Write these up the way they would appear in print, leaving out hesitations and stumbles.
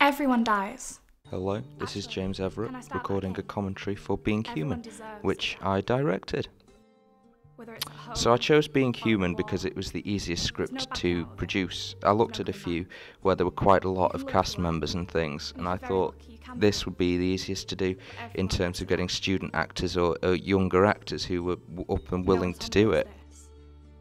Everyone dies. Hello, this is James Everett, Can I start recording a again? commentary for Being Everyone Human, deserves which it. I directed. Whether it's at home, So I chose Being or Human war, because it was the easiest no script backing to out of it. produce. I looked No at a coming few back. where there were quite a lot You of can look cast for it. members and things, and if I you're very thought lucky, you can this be. would be the easiest to do But in everyone terms gets of a getting part. student actors or younger actors who were up and You know willing what's to on do pause it. this?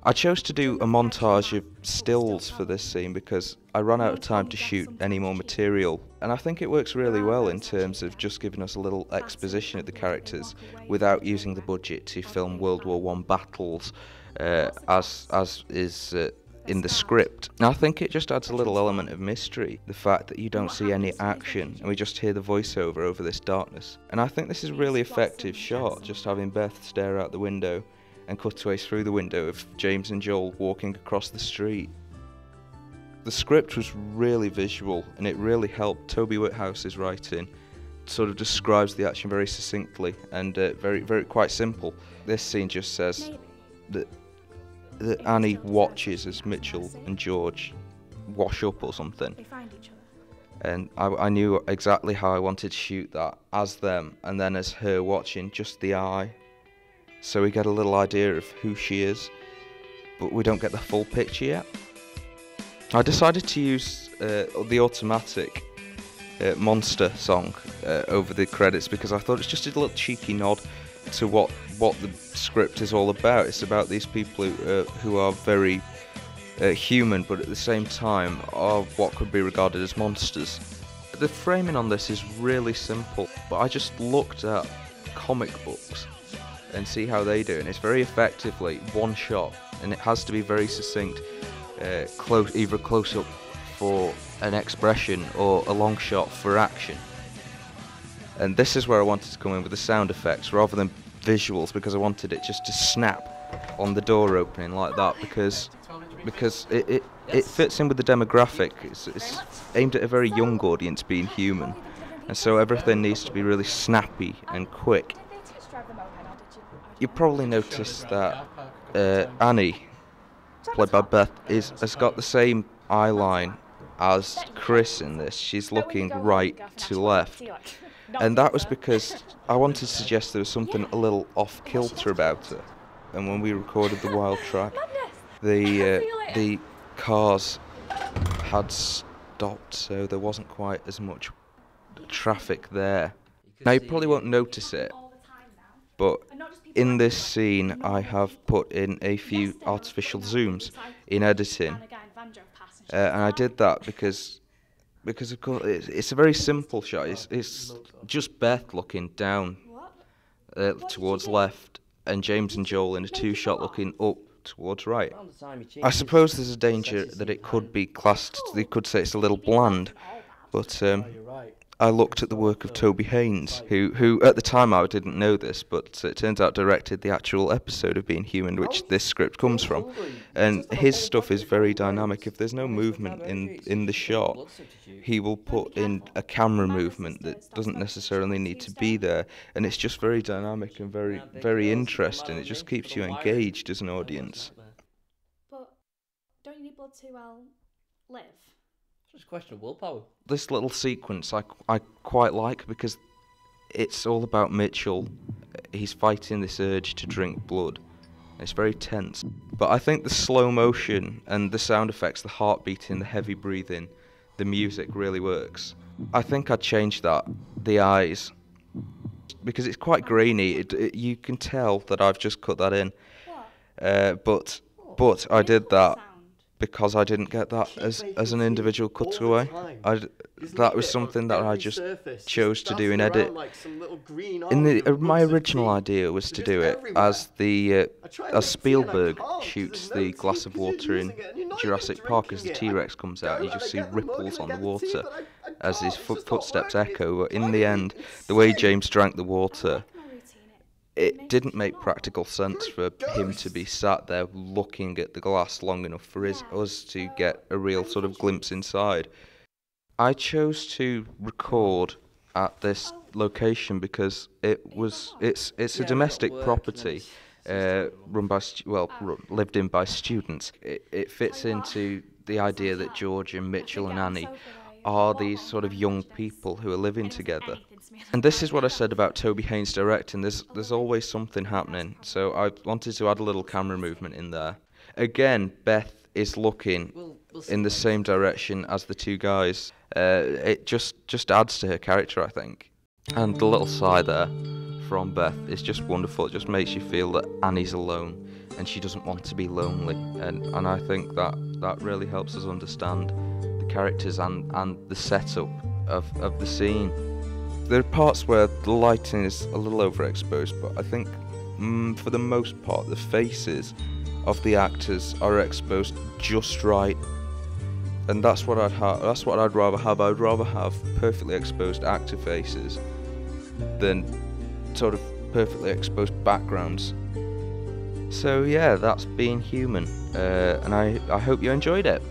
I chose to do a Until nothing montage actually of lands, but we're stills still for this telling. scene because I ran out No of one told time me to death shoot any sometimes more cheats. material, and I think it works really There are well in those that terms cheat of death. just giving us a little Battered exposition of the and think they characters walk away without from the using the train wreck budget to or the film big World War bang. One battles What's the as cost? is They're in the scarred. script. And I think it just adds a They're little element transformed. of mystery, the fact that you And don't what see any happens to these action and we refugees? just hear the voiceover over this darkness. And I think this is a You really just blast effective them and shot, drag just someone having Beth stare out the window and cutaways through the window of James and Joel walking across the street. The script was really visual and it really helped. Toby Whithouse's writing sort of describes the action very succinctly and very quite simple. This scene just says Maybe. that If Annie they still watches deserve as something Mitchell mercy. and George wash up or something, They find each other. and I knew exactly how I wanted to shoot that, as them and then as her watching, just the eye, so we get a little idea of who she is, but we don't get the full picture yet. I decided to use the automatic Monster song over the credits because I thought it's just a little cheeky nod to what the script is all about. It's about these people who are very human, but at the same time are what could be regarded as monsters. The framing on this is really simple, but I just looked at comic books and see how they do it, and it's very effectively one shot, and it has to be very succinct, either a close-up for an expression or a long shot for action. And this is where I wanted to come in with the sound effects rather than visuals, because I wanted it just to snap on the door opening like that, because it fits in with the demographic. It's aimed at a very young audience, being human, and so everything needs to be really snappy and quick. You probably noticed that Annie, played by Beth, has got the same eye line as Chris in this. She's looking right to left, and that was because I wanted to suggest there was something a little off kilter about her. And when we recorded the wild track, the cars had stopped, so there wasn't quite as much traffic there. Now you probably won't notice it, but in this scene I have put in a few artificial zooms in editing, and I did that because of course it's a very simple shot. It's just Beth looking down towards left, and James and Joel in a two-shot looking up towards right. I suppose there's a danger that it could be classed, they could say it's a little bland, but I looked at the work of Toby Haynes, who at the time I didn't know this, but it turns out directed the actual episode of Being Human, which this script comes from. And his stuff is very dynamic. If there's no movement in the shot, he will put in a camera movement that doesn't necessarily need to be there, and it's just very dynamic and very interesting. It just keeps you engaged as an audience. But don't you need blood to, live? It's just a question of willpower. This little sequence I quite like because it's all about Mitchell. He's fighting this urge to drink blood. It's very tense. But I think the slow motion and the sound effects, the heartbeating, the heavy breathing, the music really works. I think I'd change that, the eyes, because it's quite grainy. You can tell that I've just cut that in. But I did that because I didn't get that as an individual cutaway. That was something that I just chose to do in edit. My original idea was to do it as Spielberg shoots the glass of water in Jurassic Park as the T-Rex comes out. You just see ripples on the water as his footsteps echo. But in the end, the way James drank the water, it didn't make practical sense for him to be sat there looking at the glass long enough for us to get a real sort of glimpse inside. I chose to record at this location because it's a domestic property run by lived in by students. It fits into the idea that George and Mitchell and Annie are these sort of young people who are living together. And this is what I said about Toby Haynes directing. There's always something happening. So I wanted to add a little camera movement in there. Again, Beth is looking in the same direction as the two guys. It just adds to her character, I think. And the little sigh there from Beth is just wonderful. It just makes you feel that Annie's alone and she doesn't want to be lonely. And I think that really helps us understand the characters and the setup of the scene. There are parts where the lighting is a little overexposed, but I think for the most part the faces of the actors are exposed just right. And that's what I'd rather have. I'd rather have perfectly exposed actor faces than sort of perfectly exposed backgrounds. So yeah, that's Being Human, and I hope you enjoyed it.